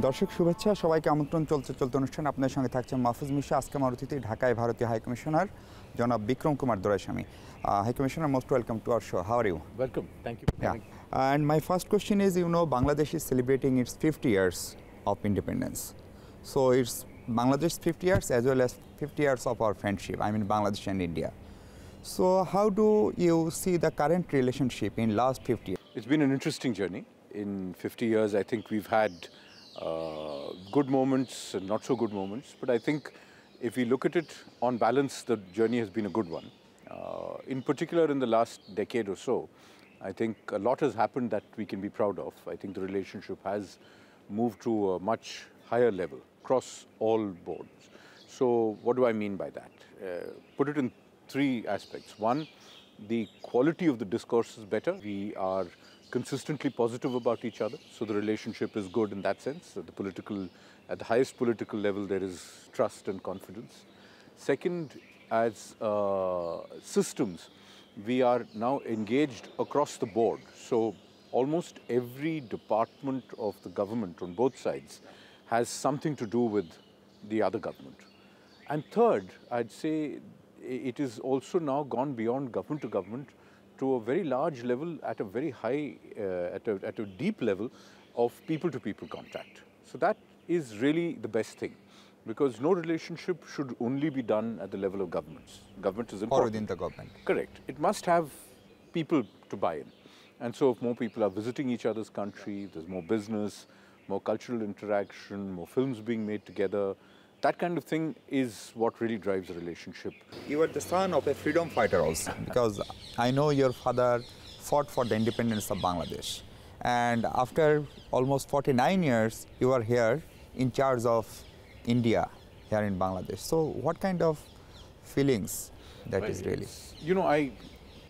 দর্শক শুভেচ্ছা সবাইকে আমন্ত্রণ চলতে অনুষ্ঠান আপনাদের সঙ্গে থাকছে মাহফুজ মিশা আজকে আমার অতিথি ঢাকায় ভারতীয় হাই কমিশনার জনাব Vikram Kumar Doraiswami high commissioner most welcome to our show. How are you? Welcome. Thank you for coming. And my first question is, Bangladesh is celebrating its 50 years of independence. So it's Bangladesh 50 years as well as 50 years of our friendship, I mean Bangladesh and India. So how do you see the current relationship in last 50 years? It's been an interesting journey. In 50 years, I think we've had good moments and not so good moments. But I think if we look at it on balance, the journey has been a good one. In particular, in the last decade or so, I think a lot has happened that we can be proud of. I think the relationship has moved to a much higher level across all boards. So what do I mean by that? Put it in three aspects. One, the quality of the discourse is better. We are consistently positive about each other, so the relationship is good in that sense. At the highest political level, there is trust and confidence. Second, as systems, we are now engaged across the board. So almost every department of the government on both sides has something to do with the other government. And third, I'd say it is also now gone beyond government to government to a very large level, at a very high, at a deep level of people-to-people contact. So that is really the best thing, because no relationship should only be done at the level of governments. Government is important. Or within the government. Correct. It must have people to buy in. And so if more people are visiting each other's country, there's more business, more cultural interaction, more films being made together, that kind of thing is what really drives a relationship. You are the son of a freedom fighter also, because I know your father fought for the independence of Bangladesh. And after almost 49 years, you are here in charge of India, here in Bangladesh. So what kind of feelings that is really? I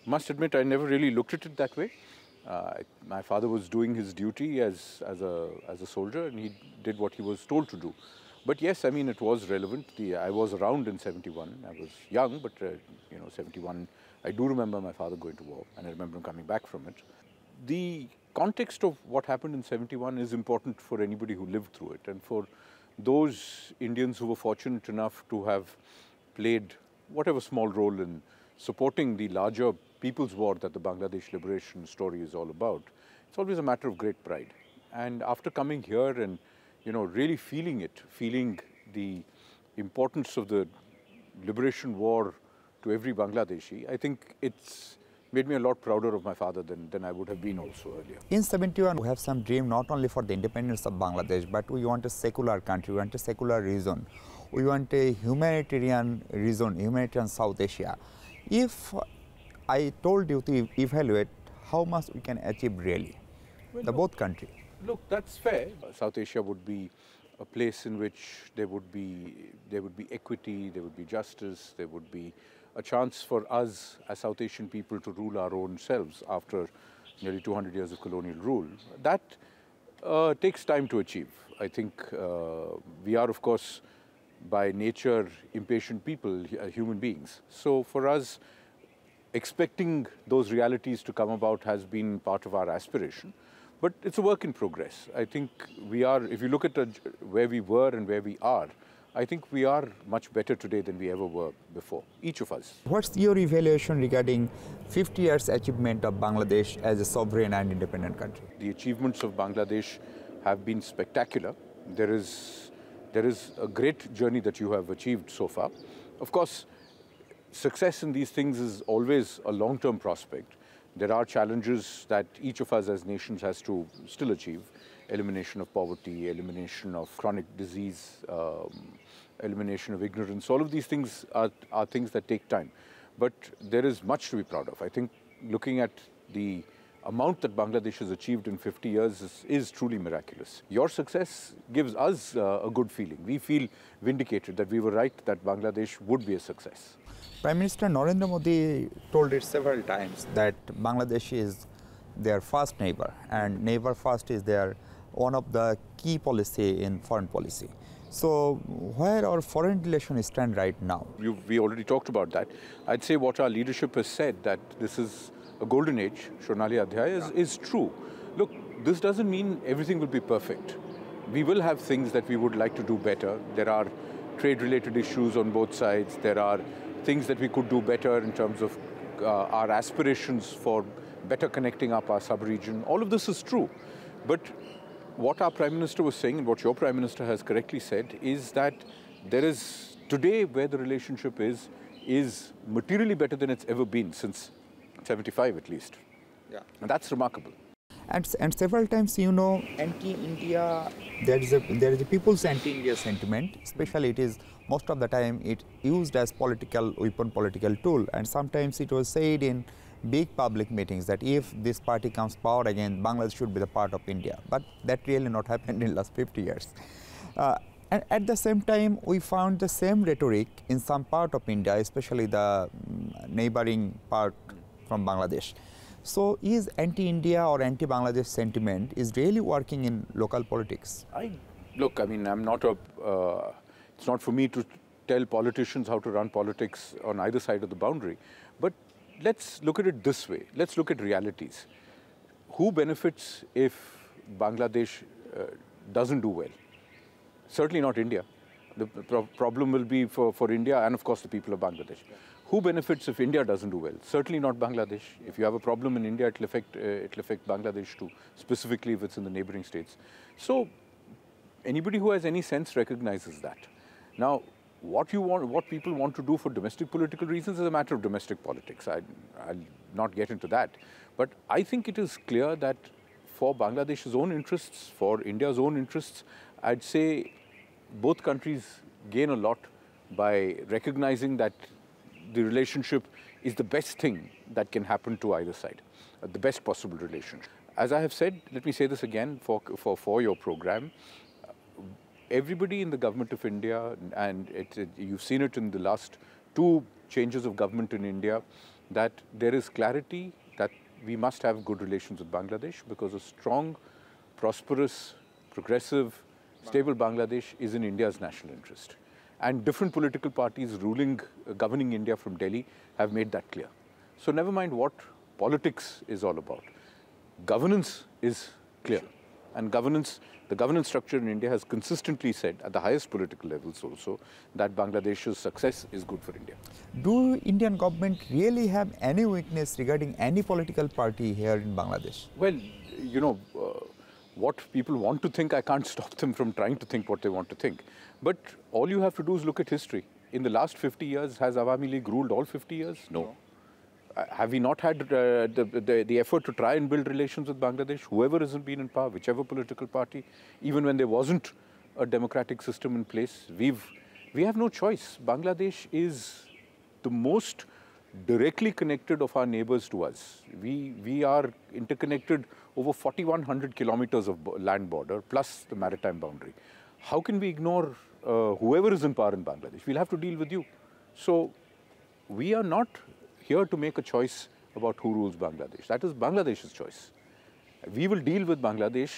must admit, I never really looked at it that way. My father was doing his duty as a soldier, and he did what he was told to do. But yes, I mean, it was relevant. I was around in 71. I was young, but 71. I do remember my father going to war, and I remember him coming back from it. The context of what happened in 71 is important for anybody who lived through it, and for those Indians who were fortunate enough to have played whatever small role in supporting the larger people's war that the Bangladesh liberation story is all about. It's always a matter of great pride. And after coming here and really feeling the importance of the liberation war to every Bangladeshi, I think it's made me a lot prouder of my father than I would have been also earlier. In 71, we have some dream not only for the independence of Bangladesh, but we want a secular country, we want a secular region. We want a humanitarian region, humanitarian South Asia. If I told you to evaluate how much we can achieve really, both countries. Look, that's fair. South Asia would be a place in which there would be equity, there would be justice, there would be a chance for us as South Asian people to rule our own selves after nearly 200 years of colonial rule. That takes time to achieve. I think we are, of course, by nature, impatient people, human beings. So for us, expecting those realities to come about has been part of our aspiration. But it's a work in progress. I think we are, if you look at where we were and where we are, I think we are much better today than we ever were before, each of us. What's your evaluation regarding 50 years achievement of Bangladesh as a sovereign and independent country? The achievements of Bangladesh have been spectacular. There is a great journey that you have achieved so far. Of course, success in these things is always a long-term prospect. There are challenges that each of us as nations has to still achieve. Elimination of poverty, elimination of chronic disease, elimination of ignorance. All of these things are things that take time. But there is much to be proud of. I think looking at the amount that Bangladesh has achieved in 50 years is truly miraculous. Your success gives us a good feeling. We feel vindicated that we were right, that Bangladesh would be a success. Prime Minister Narendra Modi told it several times that Bangladesh is their first neighbor, and neighbor first is one of the key policy in foreign policy. So where our foreign relations stand right now? We already talked about that. I'd say what our leadership has said, that this is a golden age, Shonali Adhyay, is true. Look, this doesn't mean everything will be perfect. we will have things that we would like to do better. There are trade-related issues on both sides. There are things that we could do better in terms of our aspirations for better connecting up our sub-region. All of this is true. But what our Prime Minister was saying, and what your Prime Minister has correctly said, is that there is, today where the relationship is materially better than it's ever been since 75 at least. Yeah. And that's remarkable. And several times, you know, anti-India, there is a people's anti-India sentiment, especially it is most of the time it used as political weapon, political tool, and sometimes it was said in big public meetings that if this party comes power again, Bangladesh should be the part of India. But that really not happened in the last 50 years. And at the same time, we found the same rhetoric in some part of India, especially the neighboring part from Bangladesh. So is anti-India or anti-Bangladesh sentiment is really working in local politics? Look, I mean, I'm not a, it's not for me to tell politicians how to run politics on either side of the boundary. But let's look at it this way. Let's look at realities. Who benefits if Bangladesh doesn't do well? Certainly not India. The problem will be for India and, of course, the people of Bangladesh. Who benefits if India doesn't do well? Certainly not Bangladesh. If you have a problem in India, it'll affect Bangladesh too, specifically if it's in the neighboring states. So anybody who has any sense recognizes that. Now, what people want to do for domestic political reasons is a matter of domestic politics. I'll not get into that. But I think it is clear that for Bangladesh's own interests, for India's own interests, I'd say both countries gain a lot by recognizing that the relationship is the best thing that can happen to either side, the best possible relationship. As I have said, let me say this again for your program, everybody in the government of India, and you've seen it in the last 2 changes of government in India, that there is clarity that we must have good relations with Bangladesh because a strong, prosperous, progressive, stable Bangladesh is in India's national interest. And different political parties governing India from Delhi have made that clear. So never mind what politics is all about. Governance is clear. And the governance structure in India has consistently said, at the highest political levels also, that Bangladesh's success is good for India. Do Indian government really have any weakness regarding any political party here in Bangladesh? Well, you know, what people want to think, I can't stop them from trying to think what they want to think. But all you have to do is look at history. In the last 50 years, has Awami League ruled all 50 years? No. Have we not had the effort to try and build relations with Bangladesh? Whoever has been in power, whichever political party, even when there wasn't a democratic system in place, we have no choice. Bangladesh is the most directly connected of our neighbors to us. We are interconnected over 4,100 kilometers of land border, plus the maritime boundary. How can we ignore whoever is in power in Bangladesh? We'll have to deal with you. So we are not here to make a choice about who rules Bangladesh. That is Bangladesh's choice. We will deal with Bangladesh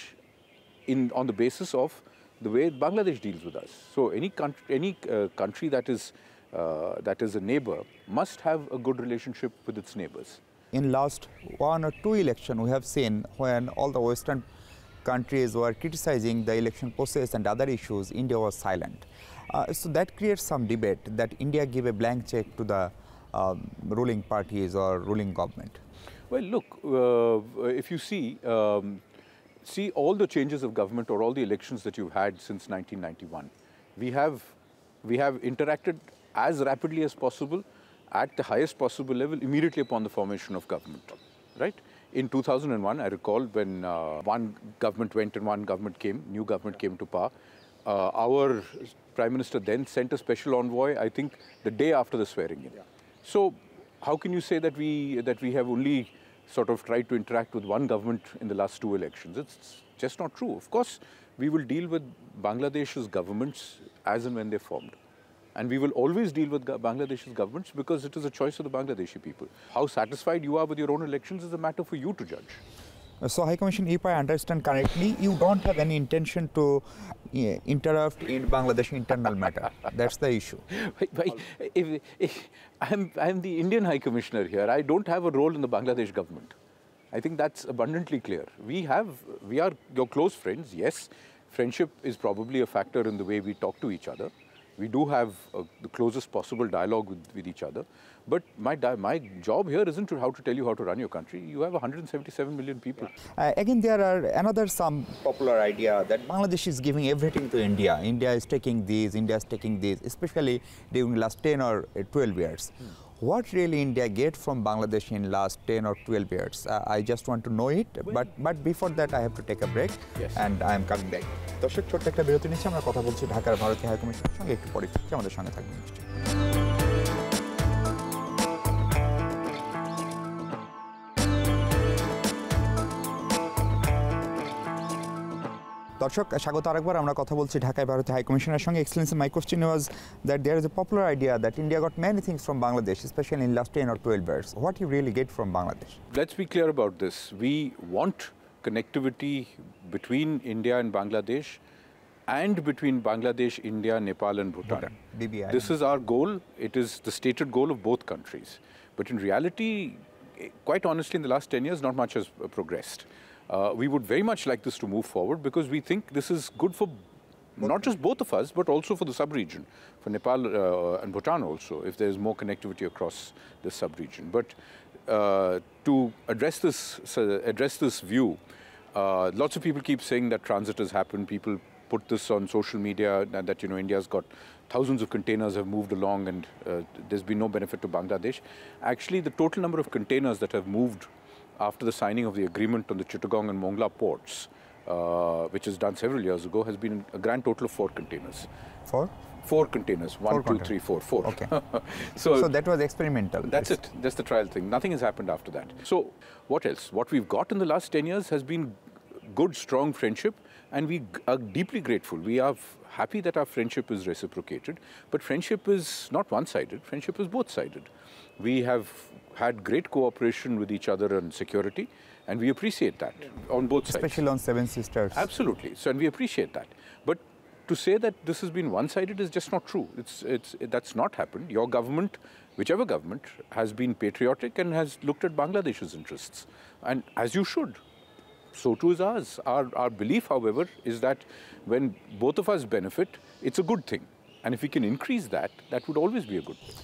on the basis of the way Bangladesh deals with us. So any country that is a neighbor must have a good relationship with its neighbors. In last 1 or 2 elections, we have seen when all the Western countries were criticizing the election process and other issues, India was silent. So that creates some debate that India give a blank check to the ruling parties or ruling government. Well, look, if you see all the changes of government or all the elections that you've had since 1991, we have interacted as rapidly as possible at the highest possible level immediately upon the formation of government, right? In 2001, I recall when one government went and one government came, new government came to power, our Prime Minister then sent a special envoy, I think, the day after the swearing in. Yeah. So how can you say that we have only sort of tried to interact with one government in the last 2 elections? It's just not true. Of course, we will deal with Bangladesh's governments as and when they're formed. And we will always deal with Bangladesh's governments because it is a choice of the Bangladeshi people. How satisfied you are with your own elections is a matter for you to judge. So, High Commissioner, if I understand correctly, you don't have any intention to interrupt in Bangladesh internal matter. That's the issue. I'm the Indian High Commissioner here. I don't have a role in the Bangladesh government. I think that's abundantly clear. We are your close friends, yes. Friendship is probably a factor in the way we talk to each other. We do have the closest possible dialogue with each other. But my job here isn't how to tell you how to run your country. You have 177 million people. Again, there are some popular idea that Bangladesh is giving everything to India. India is taking this, India is taking this, especially during last 10 or 12 years. What really India get from Bangladesh in last 10 or 12 years? I just want to know it, but before that I have to take a break. Yes. And I am coming back. দর্শক ছোট্ট একটা বিরতি নিচ্ছি, আমরা কথা বলছি ঢাকার ভারতীয় হাই কমিশনের সঙ্গে, একটু পরে ফিরছি, আমাদের সঙ্গে থাকবেন নিশ্চয়ই। দর্শক স্বাগত আরেকবার, আমরা কথা বলছি ঢাকায় ভারতীয় হাই কমিশনের সঙ্গে। Excellency, my question was that there is a popular idea that India got many things from Bangladesh, especially in last 10 or 12 years. What you really get from Bangladesh? Let's be clear about this. We want connectivity between India and Bangladesh and between Bangladesh, India, Nepal and Bhutan. BBI. This is our goal. It is the stated goal of both countries. But in reality, quite honestly, in the last 10 years, not much has progressed. We would very much like this to move forward because we think this is good for not just both of us, but also for the sub-region, for Nepal and Bhutan also, if there is more connectivity across the sub-region. But to address this view, lots of people keep saying that transit has happened. People put this on social media that India's got thousands of containers have moved along and there's been no benefit to Bangladesh. Actually, the total number of containers that have moved after the signing of the agreement on the Chittagong and Mongla ports, which was done several years ago, has been a grand total of 4 containers. 4? 4 containers. 1, 2, 3, 4. 4. Okay. So that was experimental. That's it. That's the trial thing. Nothing has happened after that. So what else? What we've got in the last 10 years has been good, strong friendship, and we are deeply grateful. We are happy that our friendship is reciprocated, but friendship is not one-sided. Friendship is both-sided. We have had great cooperation with each other on security, and we appreciate that on both sides. Especially on Seven Sisters. Absolutely. So, and we appreciate that. But to say that this has been one-sided is just not true. That's not happened. Your government, whichever government, has been patriotic and has looked at Bangladesh's interests. And as you should. So too is ours. Our belief, however, is that when both of us benefit, it's a good thing. And if we can increase that, that would always be a good thing.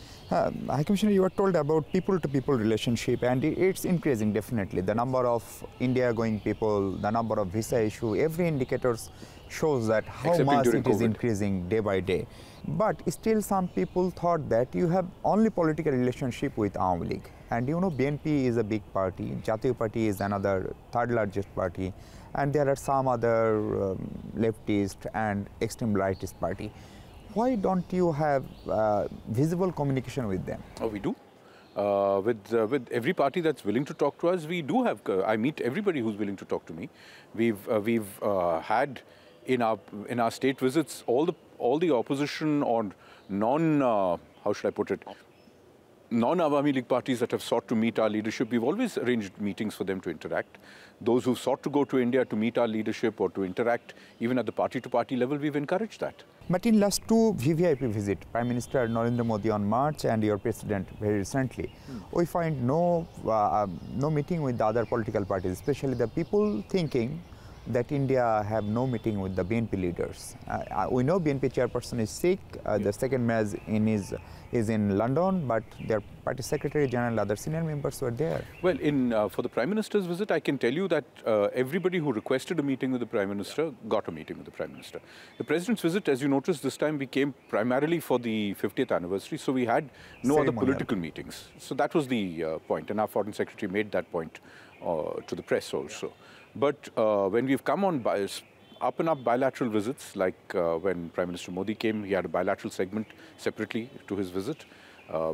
High Commissioner, you were told about people-to-people relationship, and it's increasing definitely. The number of India-going people, the number of visa issue, every indicator shows that how Except much it is COVID. increasing day by day. But still some people thought that you have only political relationship with Awami League. And BNP is a big party, Jatiyo Party is another third largest party, and there are some other leftist and extreme rightist party. Why don't you have visible communication with them? Oh, we do. With every party that's willing to talk to us, we do have. I meet everybody who's willing to talk to me. We've had in our state visits all the opposition or how should I put it, non-Awami League parties that have sought to meet our leadership. We've always arranged meetings for them to interact. Those who've sought to go to India to meet our leadership or to interact, even at the party-to-party level, we've encouraged that. But in last 2 VVIP visit, Prime Minister Narendra Modi on March and your President very recently, we find no meeting with the other political parties, especially the people thinking that India have no meeting with the BNP leaders. We know BNP chairperson is sick, the second mayor is in London, but their party secretary general, other senior members were there. Well, for the Prime Minister's visit, I can tell you that everybody who requested a meeting with the Prime Minister got a meeting with the Prime Minister. The President's visit, as you noticed, this time we came primarily for the 50th anniversary, so we had no other political meetings. So that was the point, and our Foreign Secretary made that point to the press also. But when we've come on up and up bilateral visits, like when Prime Minister Modi came, he had a bilateral segment separately to his visit.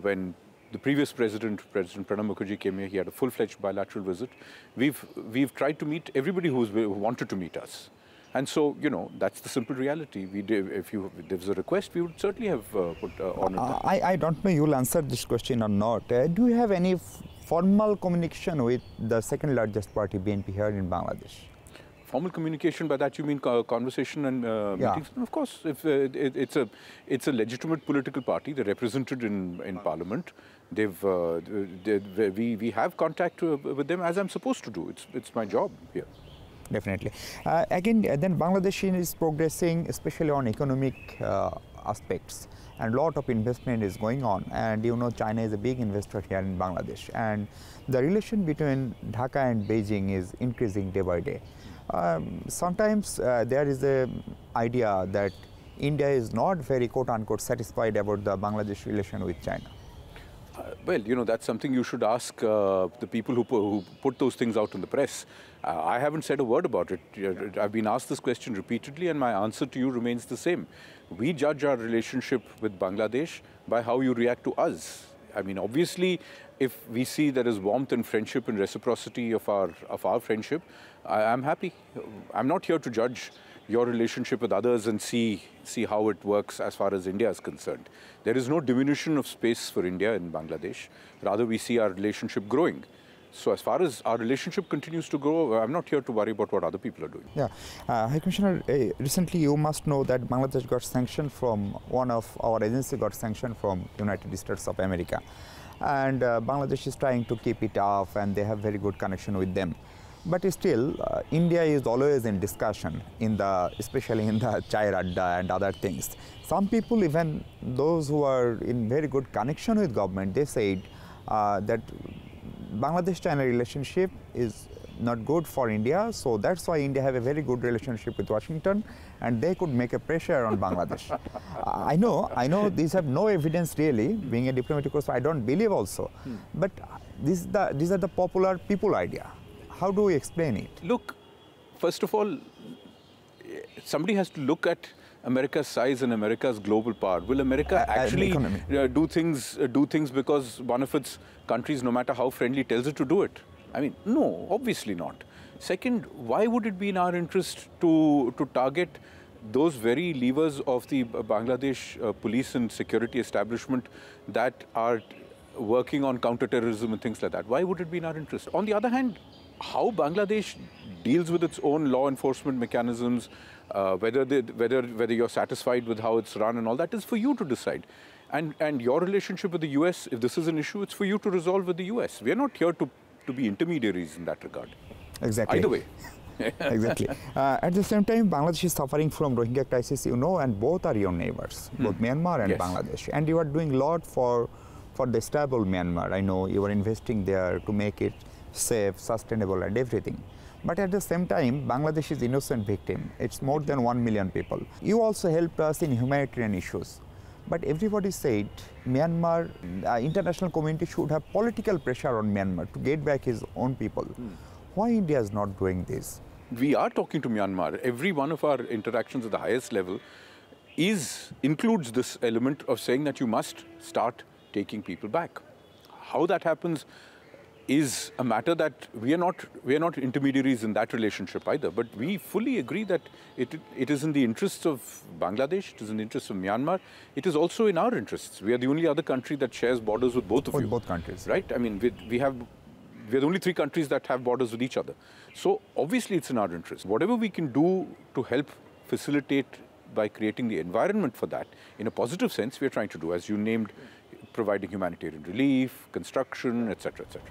When the previous President Pranab Mukherjee came here, he had a full-fledged bilateral visit. We've tried to meet everybody who wanted to meet us. And so, that's the simple reality. If there was a request, we would certainly have put on it. I don't know you'll answer this question or not. Do you have any formal communication with the second largest party, BNP, here in Bangladesh? Formal communication, by that you mean conversation and meetings? And of course, if it's a legitimate political party. They're represented in Parliament. We have contact with them as I'm supposed to do. It's my job here. Definitely. Again, then Bangladesh is progressing, especially on economic aspects, and lot of investment is going on. And you know, China is a big investor here in Bangladesh, and the relation between Dhaka and Beijing is increasing day by day. Sometimes there is a idea that India is not very quote-unquote satisfied about the Bangladesh relation with China. Well, you know, that's something you should ask the people who put those things out in the press. I haven't said a word about it. I've been asked this question repeatedly, and my answer to you remains the same. We judge our relationship with Bangladesh by how you react to us. I mean, obviously, if we see there is warmth and friendship and reciprocity of our friendship, I'm happy. I'm not here to judge your relationship with others and see how it works as far as India is concerned. There is no diminution of space for India in Bangladesh. Rather, we see our relationship growing. So as far as our relationship continues to grow, I'm not here to worry about what other people are doing. Yeah. High Commissioner, recently you must know that Bangladesh got sanctioned from, one of our agency got sanctioned from United States of America. And Bangladesh is trying to keep it off, and they have very good connection with them. But still, India is always in discussion, especially in the Chai Radda and other things. Some people, even those who are in very good connection with government, they said that Bangladesh-China relationship is not good for India, so that's why India have a very good relationship with Washington, and they could make a pressure on Bangladesh. I know these have no evidence really, being a diplomatic course, I don't believe also. But these are the popular people idea. How do we explain it? Look, first of all, somebody has to look at America's size and America's global power. Will America actually do things because one of its countries, no matter how friendly, tells it to do it? I mean, no, obviously not. Second, why would it be in our interest to target those very levers of the Bangladesh police and security establishment that are working on counterterrorism and things like that? Why would it be in our interest? On the other hand, how Bangladesh deals with its own law enforcement mechanisms, whether you're satisfied with how it's run and all that is for you to decide. And your relationship with the US, if this is an issue, it's for you to resolve with the US. We're not here to be intermediaries in that regard. Exactly. Either way. Exactly. At the same time, Bangladesh is suffering from Rohingya crisis, you know, and both are your neighbors, both Myanmar and yes. Bangladesh. And you are doing a lot for the stable Myanmar. I know you are investing there to make it safe, sustainable and everything. But at the same time, Bangladesh is innocent victim. It's more than 1 million people. You also helped us in humanitarian issues. But everybody said Myanmar, international community should have political pressure on Myanmar to get back his own people. Why India is not doing this? We are talking to Myanmar. Every one of our interactions at the highest level includes this element of saying that you must start taking people back. How that happens is a matter that we are not intermediaries in that relationship either. But we fully agree that it is in the interests of Bangladesh, it is in the interests of Myanmar, it is also in our interests. We are the only other country that shares borders with both of you. Both countries. Right? I mean, we are the only 3 countries that have borders with each other. So obviously it's in our interest. Whatever we can do to help facilitate by creating the environment for that, in a positive sense, we are trying to do, as you named, providing humanitarian relief, construction, etc., etc.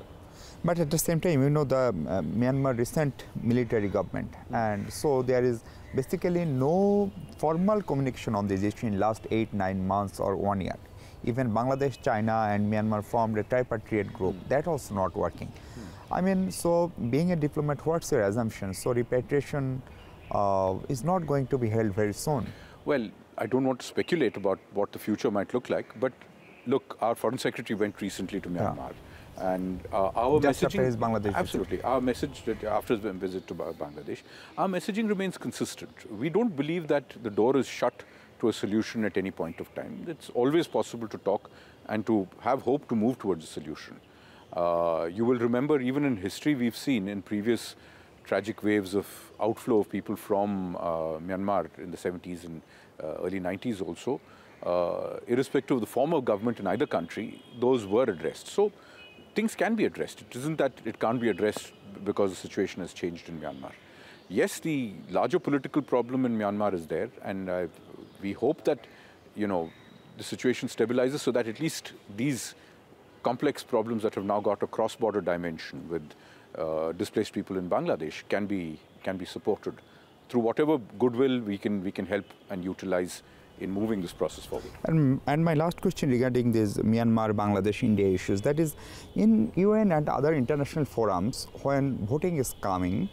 But at the same time, you know, the Myanmar recent military government, and so there is basically no formal communication on this issue in last 8-9 months or 1 year. Even Bangladesh, China and Myanmar formed a tripartite group. That also not working. I mean, so being a diplomat, what's your assumption? So repatriation is not going to be held very soon. Well, I don't want to speculate about what the future might look like, but look, our foreign secretary went recently to Myanmar. Yeah. And our just messaging, after his Bangladesh absolutely, visit. Our message after his visit to Bangladesh, our messaging remains consistent. We don't believe that the door is shut to a solution at any point of time. It's always possible to talk and to have hope to move towards a solution. You will remember, even in history, we've seen in previous tragic waves of outflow of people from Myanmar in the 70s and early 90s also, irrespective of the form of government in either country, those were addressed. So things can be addressed. It isn't that it can't be addressed because the situation has changed in Myanmar. Yes, the larger political problem in Myanmar is there, and we hope that, you know, the situation stabilizes so that at least these complex problems that have now got a cross-border dimension with displaced people in Bangladesh can be can be supported through whatever goodwill we can help and utilize in moving this process forward. And my last question regarding this Myanmar, Bangladesh, India issues, that is, in UN and other international forums, when voting is coming,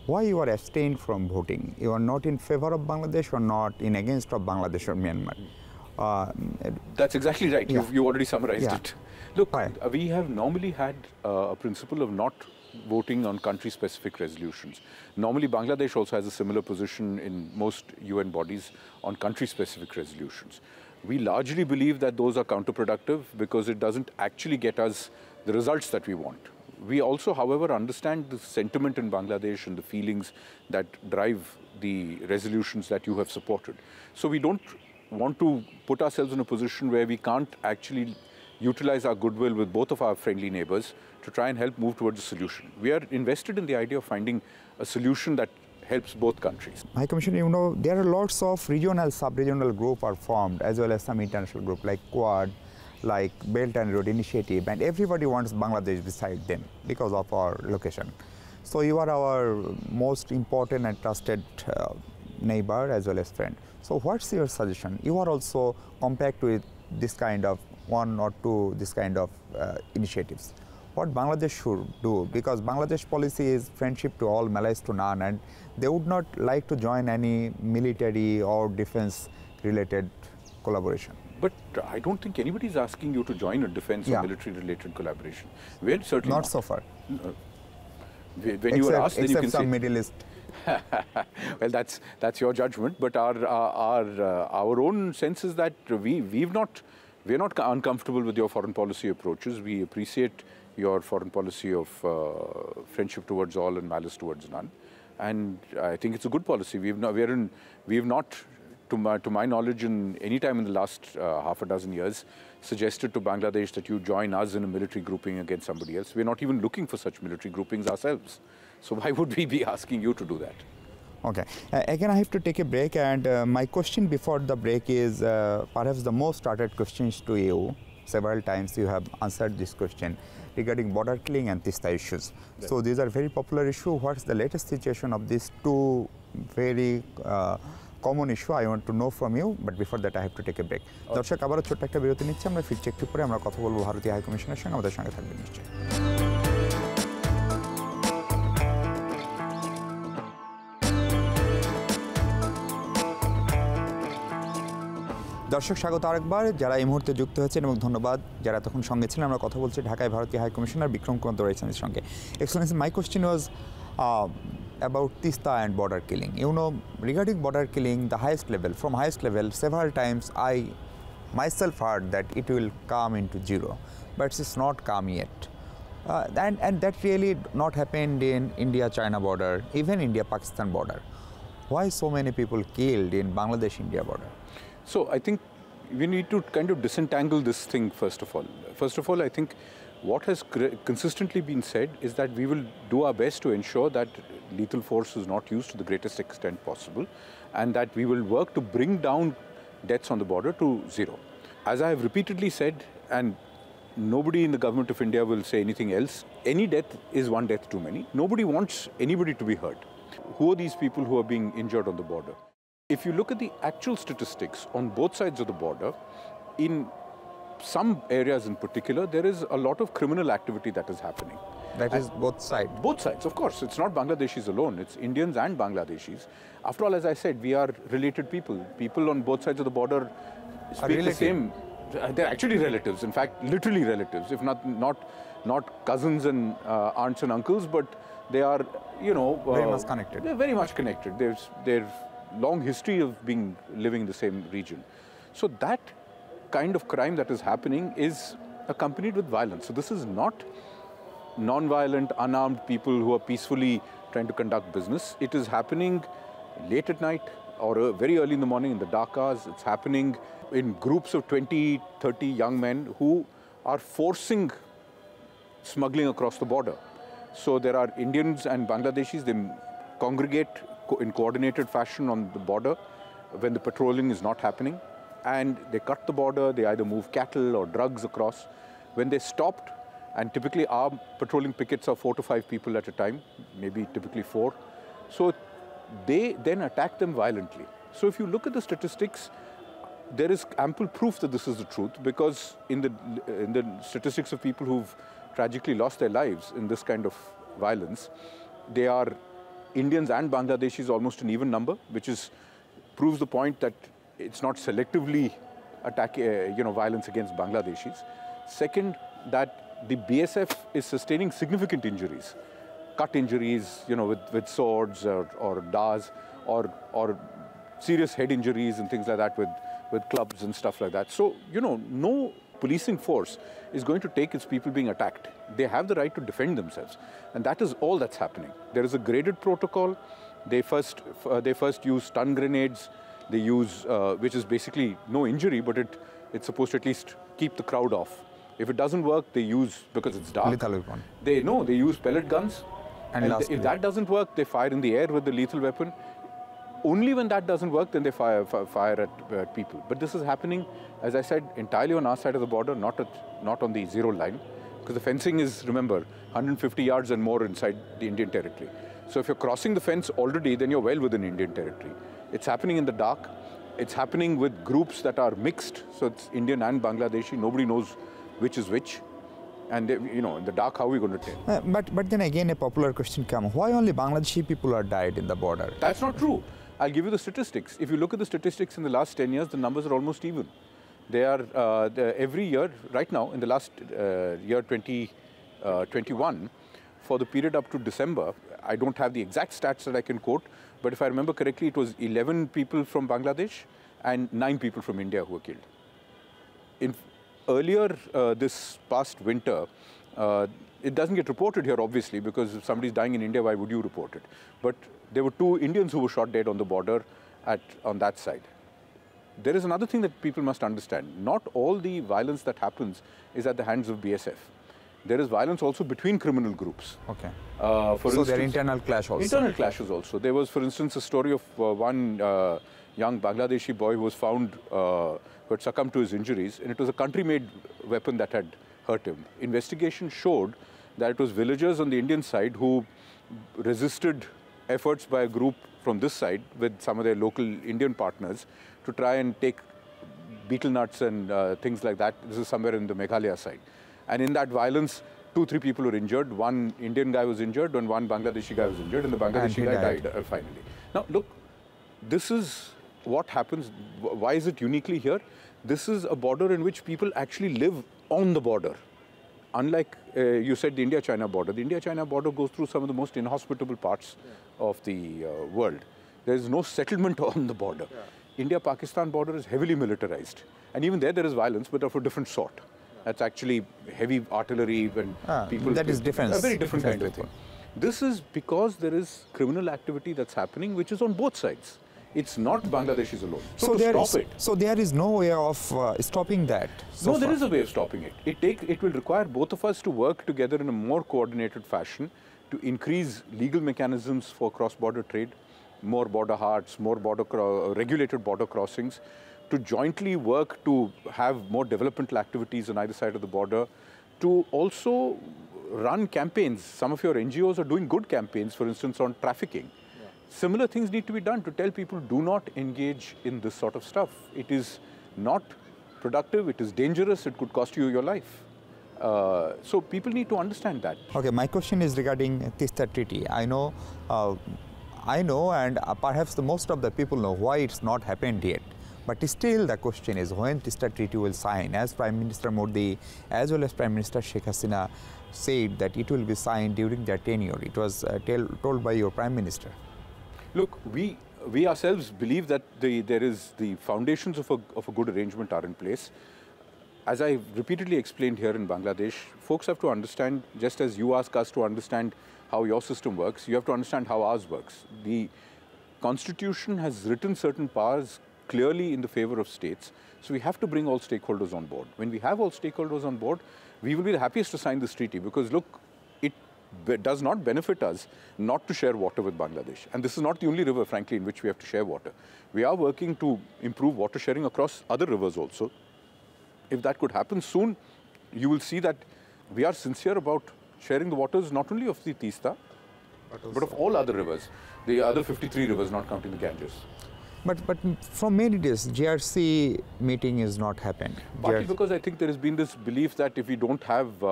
why you are abstained from voting? You are not in favor of Bangladesh or not in against of Bangladesh or Myanmar? That's exactly right. Yeah. You already summarized Yeah. it. Look, Why? we have normally had a principle of not voting on country-specific resolutions. Normally, Bangladesh also has a similar position in most UN bodies on country-specific resolutions. We largely believe that those are counterproductive because it doesn't actually get us the results that we want. We also, however, understand the sentiment in Bangladesh and the feelings that drive the resolutions that you have supported. So we don't want to put ourselves in a position where we can't actually utilize our goodwill with both of our friendly neighbors to try and help move towards a solution. We are invested in the idea of finding a solution that helps both countries. High Commissioner, you know, there are lots of regional, sub-regional groups are formed, as well as some international group like Quad, like Belt and Road Initiative, and everybody wants Bangladesh beside them because of our location. So you are our most important and trusted neighbor as well as friend. So what's your suggestion? You are also compact with this kind of one or two this kind of initiatives. What Bangladesh should do, because Bangladesh policy is friendship to all, Malays to none, and they would not like to join any military or defense related collaboration. But I don't think anybody is asking you to join a defense or military related collaboration. We're certainly not so far. When you are asked, then you can some say, Middle East. well, that's your judgment. But our own sense is that we're not uncomfortable with your foreign policy approaches. We appreciate your foreign policy of friendship towards all and malice towards none, and I think it's a good policy. We have not, to my knowledge, in any time in the last half a dozen years, suggested to Bangladesh that you join us in a military grouping against somebody else. We're not even looking for such military groupings ourselves. So why would we be asking you to do that? Okay. Again, I have to take a break, and my question before the break is perhaps the most started questions to you. Several times you have answered this question regarding border killing and Tista issues. Right. So these are very popular issues. What's the latest situation of these two very common issue? I want to know from you, but before that I have to take a break. দর্শক আবারও ছোট্ট একটা বিরতি নিচ্ছি, আমরা ফিরছি একটু পরে, আমরা কথা বলবো ভারতীয় হাই কমিশনের সঙ্গে, আমাদের সঙ্গে থাকবেন নিশ্চয়ই। দর্শক স্বাগত আরেকবার, যারা এই মুহূর্তে যুক্ত হয়েছেন, এবং ধন্যবাদ যারা তখন সঙ্গে ছিলেন। আমরা কথা বলছি ঢাকায় ভারতীয় হাই কমিশনার বিক্রম কুমার দোরাইসেনের সঙ্গে। Excellency, my question was about Tista and border killing. You know, regarding border killing, the highest level, from highest level, several times I myself heard that it will come into zero, but it's not come yet. And that really not happened in India-China border, even India-Pakistan border. Why so many people killed in Bangladesh-India border? So I think we need to kind of disentangle this thing first of all. First of all, I think what has consistently been said is that we will do our best to ensure that lethal force is not used to the greatest extent possible, and that we will work to bring down deaths on the border to zero. As I have repeatedly said, and nobody in the government of India will say anything else, any death is one death too many. Nobody wants anybody to be hurt. Who are these people who are being injured on the border? If you look at the actual statistics on both sides of the border, in some areas in particular, there is a lot of criminal activity that is happening. That is both sides? Both sides, of course. It's not Bangladeshis alone. It's Indians and Bangladeshis. After all, as I said, we are related people. People on both sides of the border speak the same. They're actually relatives. In fact, literally relatives. If not cousins and aunts and uncles, but they are, you know... very much connected. They're very much connected. There's long history of living in the same region. So that kind of crime that is happening is accompanied with violence. So this is not non-violent, unarmed people who are peacefully trying to conduct business. It is happening late at night or very early in the morning in the dark hours. It's happening in groups of 20, 30 young men who are forcing smuggling across the border. So there are Indians and Bangladeshis, they congregate in coordinated fashion on the border when the patrolling is not happening, and they cut the border. They either move cattle or drugs across. When they stopped, and typically our patrolling pickets are 4 to 5 people at a time, maybe typically 4, So they then attack them violently. So if you look at the statistics, there is ample proof that this is the truth, because in the statistics of people who've tragically lost their lives in this kind of violence, they are Indians and Bangladeshis almost an even number, which proves the point that it's not selectively violence against Bangladeshis. Second, that the BSF is sustaining significant injuries, cut injuries, with swords or dars, or serious head injuries and things like that with clubs and stuff like that. So, no policing force is going to take its people being attacked. They have the right to defend themselves. And that is all that's happening. There is a graded protocol. They first use stun grenades. They use, which is basically no injury, but it's supposed to at least keep the crowd off. If it doesn't work, they use, because it's dark. Lethal weapon. They use pellet guns. And if that doesn't work, they fire in the air with the lethal weapon. Only when that doesn't work, then they fire at people. But this is happening, as I said, entirely on our side of the border, not on the zero line. Because the fencing is, remember, 150 yards and more inside the Indian territory. So if you're crossing the fence already, then you're well within Indian territory. It's happening in the dark. It's happening with groups that are mixed. So it's Indian and Bangladeshi. Nobody knows which is which. And in the dark, how are we going to tell? But then again, a popular question comes: why only Bangladeshi people are died in the border? That's not true. I'll give you the statistics. If you look at the statistics in the last 10 years, the numbers are almost even. They are every year, right now, in the last year 2021, for the period up to December, I don't have the exact stats that I can quote, but if I remember correctly, it was 11 people from Bangladesh and 9 people from India who were killed. Earlier this past winter, it doesn't get reported here, obviously, because if somebody's dying in India, why would you report it? But there were 2 Indians who were shot dead on the border on that side. There is another thing that people must understand. Not all the violence that happens is at the hands of BSF. There is violence also between criminal groups. Okay. So there are internal clash also. Internal clashes also. There was, for instance, a story of one young Bangladeshi boy who was found, who had succumbed to his injuries, and it was a country-made weapon that had hurt him. Investigation showed that it was villagers on the Indian side who resisted efforts by a group from this side with some of their local Indian partners to try and take betel nuts and things like that. This is somewhere in the Meghalaya side. And in that violence, 2-3 people were injured. One Indian guy was injured and one Bangladeshi guy was injured, and the Bangladeshi guy died finally. Now, look, this is what happens. Why is it uniquely here? This is a border in which people actually live on the border. Unlike, you said, the India-China border. The India-China border goes through some of the most inhospitable parts of the world. There is no settlement on the border. India-Pakistan border is heavily militarized. And even there is violence, but of a different sort. That's actually heavy artillery and people... That is different. A very different kind of thing. This is because there is criminal activity that's happening, which is on both sides. It's not Bangladeshis alone. So there is no way of stopping that? No, there is a way of stopping it. It will require both of us to work together in a more coordinated fashion to increase legal mechanisms for cross-border trade, more border hearts, more regulated border crossings, to jointly work to have more developmental activities on either side of the border, to also run campaigns. Some of your NGOs are doing good campaigns, for instance, on trafficking. Similar things need to be done to tell people, do not engage in this sort of stuff. It is not productive, it is dangerous, it could cost you your life. So people need to understand that. Okay, my question is regarding Tista Treaty. I know and perhaps most of the people know why it's not happened yet. But still the question is when Tista Treaty will sign, as Prime Minister Modi as well as Prime Minister Sheikh Hasina said that it will be signed during their tenure. It was told by your Prime Minister. Look, we ourselves believe that the foundations of a good arrangement are in place. As I repeatedly explained here in Bangladesh, folks have to understand, just as you ask us to understand how your system works, you have to understand how ours works. The Constitution has written certain powers clearly in the favor of states, so we have to bring all stakeholders on board. When we have all stakeholders on board, we will be the happiest to sign this treaty, because look, it does not benefit us not to share water with Bangladesh. And this is not the only river, frankly, in which we have to share water. We are working to improve water sharing across other rivers also. If that could happen soon, you will see that we are sincere about sharing the waters not only of the Tista, but of all other rivers. The other 53 rivers, not counting the Ganges. But from many days, JRC meeting is not happened. Partly because I think there has been this belief that if we don't have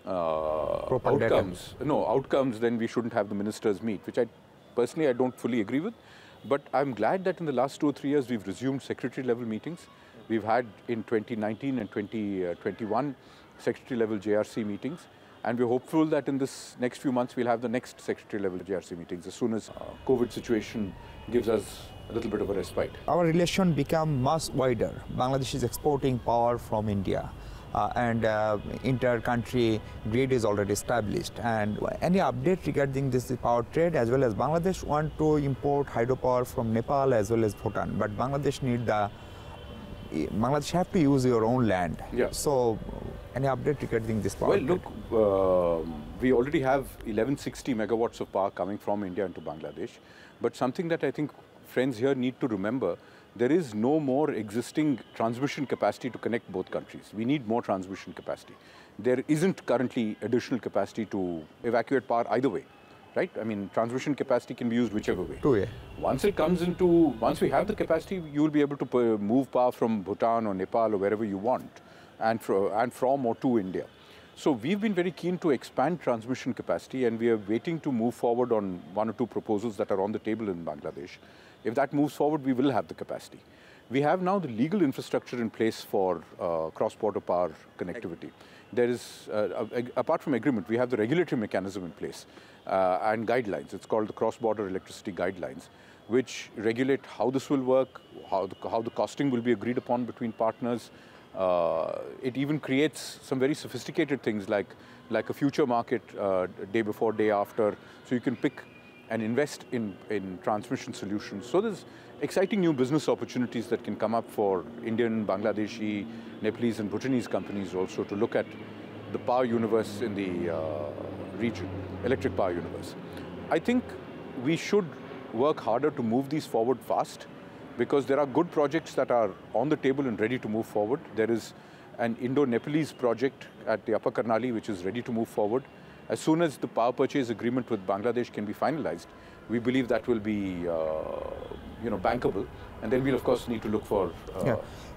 outcomes, then we shouldn't have the ministers meet, which I don't fully agree with. But I'm glad that in the last 2 or 3 years we've resumed secretary level meetings. We've had in 2019 and 2021 secretary level JRC meetings, and we're hopeful that in this next few months we'll have the next secretary level JRC meetings as soon as COVID situation gives us a little bit of a respite. Our relation become much wider. Bangladesh is exporting power from India. And inter-country grid is already established. And any update regarding this power trade, as well as Bangladesh want to import hydropower from Nepal as well as Bhutan, but Bangladesh have to use your own land. Yeah. So, any update regarding this power? Well, look, we already have 1160 megawatts of power coming from India into Bangladesh, but something that I think friends here need to remember. There is no more existing transmission capacity to connect both countries. We need more transmission capacity. There isn't currently additional capacity to evacuate power either way, right? I mean, transmission capacity can be used whichever way. Two-way. Once we have the capacity, you will be able to move power from Bhutan or Nepal or wherever you want, and from or to India. So we've been very keen to expand transmission capacity, and we are waiting to move forward on 1 or 2 proposals that are on the table in Bangladesh. If that moves forward, we will have the capacity. We have now the legal infrastructure in place for cross-border power connectivity. There is, apart from agreement, we have the regulatory mechanism in place and guidelines. It's called the Cross-Border Electricity Guidelines, which regulate how this will work, how the costing will be agreed upon between partners. It even creates some very sophisticated things like a future market day before, day after, so you can pick and invest in transmission solutions. So there's exciting new business opportunities that can come up for Indian, Bangladeshi, Nepalese and Bhutanese companies also to look at the power universe in the region, electric power universe. I think we should work harder to move these forward fast, because there are good projects that are on the table and ready to move forward. There is an Indo-Nepalese project at the Upper Karnali which is ready to move forward. As soon as the power purchase agreement with Bangladesh can be finalized, we believe that will be bankable, and then we'll of course need to look for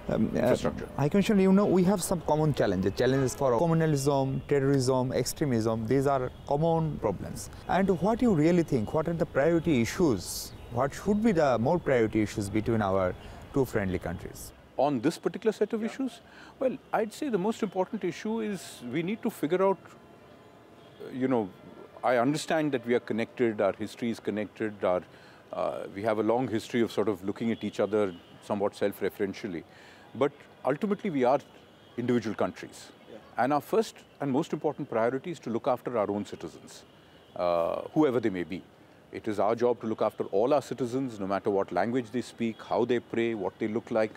infrastructure. High Commissioner, we have some common challenges for communalism, terrorism, extremism. These are common problems. And what you really think, what are the priority issues? What should be the more priority issues between our two friendly countries? On this particular set of issues? Well, I'd say the most important issue is we need to figure out, I understand that we are connected, our history is connected, we have a long history of sort of looking at each other somewhat self-referentially. But ultimately, we are individual countries. Yeah. And our first and most important priority is to look after our own citizens, whoever they may be. It is our job to look after all our citizens, no matter what language they speak, how they pray, what they look like,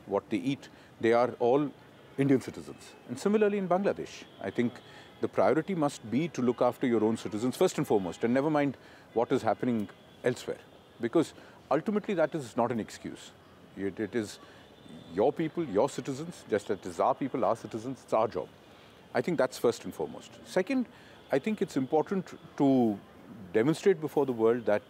what they eat. They are all Indian citizens. And similarly in Bangladesh, I think the priority must be to look after your own citizens first and foremost, and never mind what is happening elsewhere. Because ultimately that is not an excuse. It is your people, your citizens, just as it is our people, our citizens, it's our job. I think that's first and foremost. Second, I think it's important to demonstrate before the world that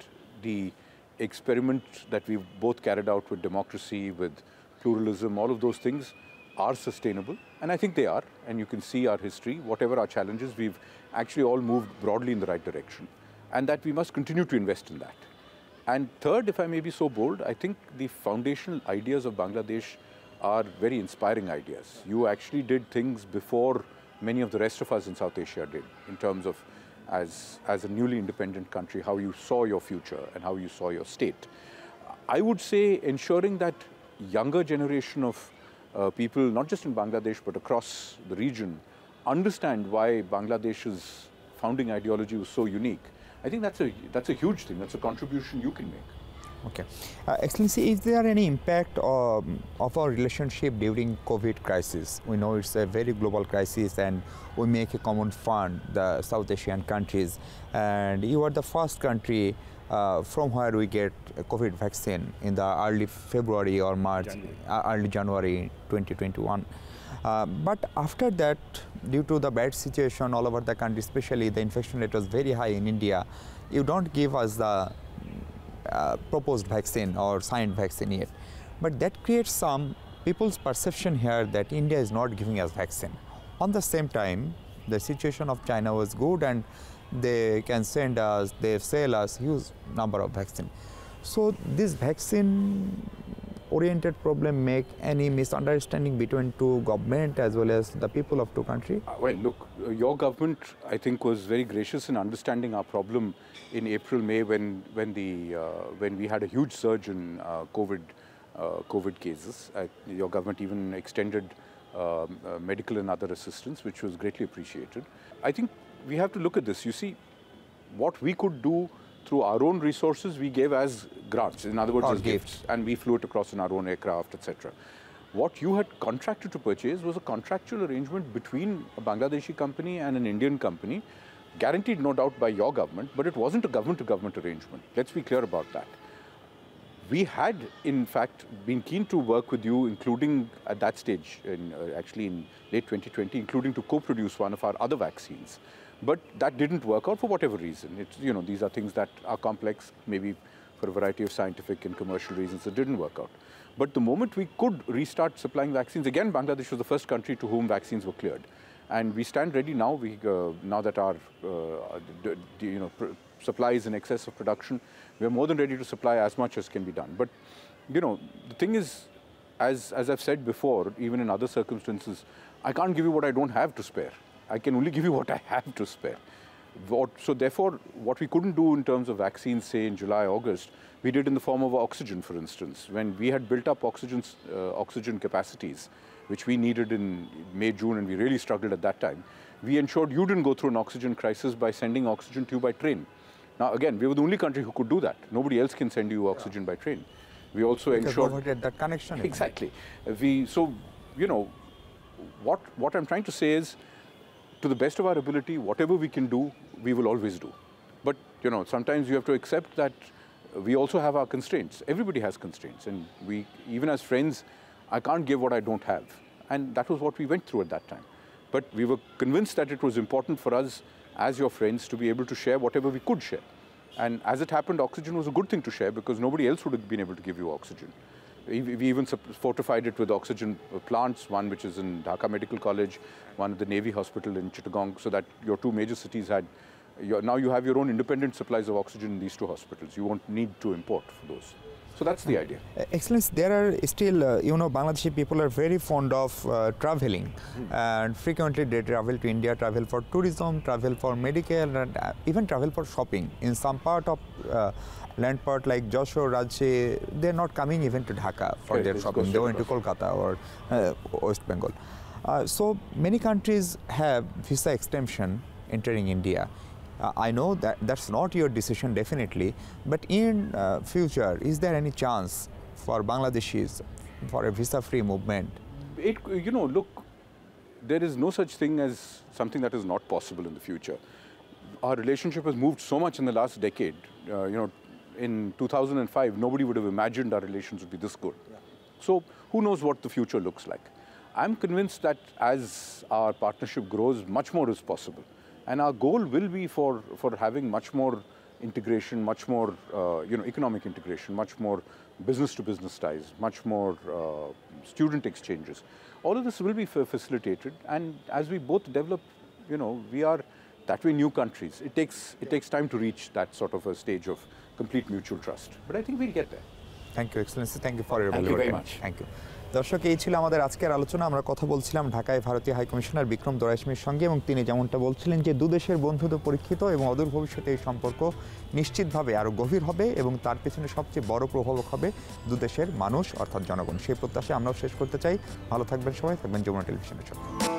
the experiment that we've both carried out with democracy, with pluralism, all of those things are sustainable. And I think they are. And you can see our history, whatever our challenges, we've actually all moved broadly in the right direction. And that we must continue to invest in that. And third, if I may be so bold, I think the foundational ideas of Bangladesh are very inspiring ideas. You actually did things before many of the rest of us in South Asia did, in terms of as a newly independent country, how you saw your future and how you saw your state. I would say ensuring that younger generation of people, not just in Bangladesh, but across the region, understand why Bangladesh's founding ideology was so unique. I think that's a huge thing. That's a contribution you can make. Okay. Excellency, is there any impact of our relationship during COVID crisis? We know it's a very global crisis and we make a common fund, the South Asian countries. And you are the first country from where we get a COVID vaccine in the early February or March, early January 2021. But after that, due to the bad situation all over the country, especially the infection rate was very high in India, you don't give us the proposed vaccine or signed vaccine yet. But that creates some people's perception here that India is not giving us vaccine. On the same time, the situation of China was good and they can send us, they sell us huge number of vaccine. So this vaccine oriented problem make any misunderstanding between two government as well as the people of two country? Well, look, your government, I think, was very gracious in understanding our problem in April, May, when we had a huge surge in COVID cases. Your government even extended medical and other assistance, which was greatly appreciated. I think we have to look at this. You see, what we could do through our own resources, we gave as grants, in other words, as gifts, and we flew it across in our own aircraft, etc. What you had contracted to purchase was a contractual arrangement between a Bangladeshi company and an Indian company, guaranteed no doubt by your government, but it wasn't a government-to-government arrangement. Let's be clear about that. We had, in fact, been keen to work with you, including at that stage, actually in late 2020, including to co-produce one of our other vaccines. But that didn't work out for whatever reason. These are things that are complex, maybe for a variety of scientific and commercial reasons, it didn't work out. But the moment we could restart supplying vaccines, again, Bangladesh was the first country to whom vaccines were cleared. And we stand ready now, now that our supply is in excess of production, we are more than ready to supply as much as can be done. But, the thing is, as I've said before, even in other circumstances, I can't give you what I don't have to spare. I can only give you what I have to spare. So therefore, what we couldn't do in terms of vaccines, say in July, August, we did in the form of oxygen, for instance. When we had built up oxygen capacities, which we needed in May, June, and we really struggled at that time, we ensured you didn't go through an oxygen crisis by sending oxygen to you by train. Now, again, we were the only country who could do that. Nobody else can send you oxygen by train. We also ensured that connection. Exactly. What I'm trying to say is, to the best of our ability, whatever we can do, we will always do. But, sometimes you have to accept that we also have our constraints. Everybody has constraints. And even as friends, I can't give what I don't have. And that was what we went through at that time. But we were convinced that it was important for us, as your friends, to be able to share whatever we could share. And as it happened, oxygen was a good thing to share because nobody else would have been able to give you oxygen. We even fortified it with oxygen plants, one which is in Dhaka Medical College, one at the Navy Hospital in Chittagong, so that your two major cities had, now you have your own independent supplies of oxygen in these two hospitals. You won't need to import for those. So that's the idea. Excellency, there are still, Bangladeshi people are very fond of traveling, and frequently they travel to India, travel for tourism, travel for medical, and even travel for shopping. In some part of land part like Joshua, Rajshahi, they're not coming even to Dhaka for their shopping. They went to Kolkata or West Bengal. So many countries have visa exemption entering India. I know that that's not your decision definitely, but in future, is there any chance for Bangladeshis for a visa-free movement? Look, there is no such thing as something that is not possible in the future. Our relationship has moved so much in the last decade. In 2005, nobody would have imagined our relations would be this good. Yeah. So who knows what the future looks like. I'm convinced that as our partnership grows, much more is possible. And our goal will be for having much more integration, much more economic integration, much more business-to-business ties, much more student exchanges. All of this will be facilitated. And as we both develop, we are that way new countries. It takes time to reach that sort of a stage of complete mutual trust. But I think we'll get there. Thank you, Excellency. Thank you for your Thank you very much. Thank you. দর্শক, এই ছিল আমাদের আজকের আলোচনা। আমরা কথা বলছিলাম ঢাকায় ভারতীয় হাইকমিশনার বিক্রম দোরাইশমির সঙ্গে, এবং তিনি যেমনটা বলছিলেন যে দুদেশের বন্ধুত্ব পরীক্ষিত এবং অদূর ভবিষ্যতে এই সম্পর্ক নিশ্চিতভাবে আরও গভীর হবে এবং তার পেছনে সবচেয়ে বড় প্রভাবক হবে দুদেশের মানুষ অর্থাৎ জনগণ। সেই প্রত্যাশায় আমরাও শেষ করতে চাই। ভালো থাকবেন সবাই, থাকবেন যমুনা টেলিভিশনের সাথে।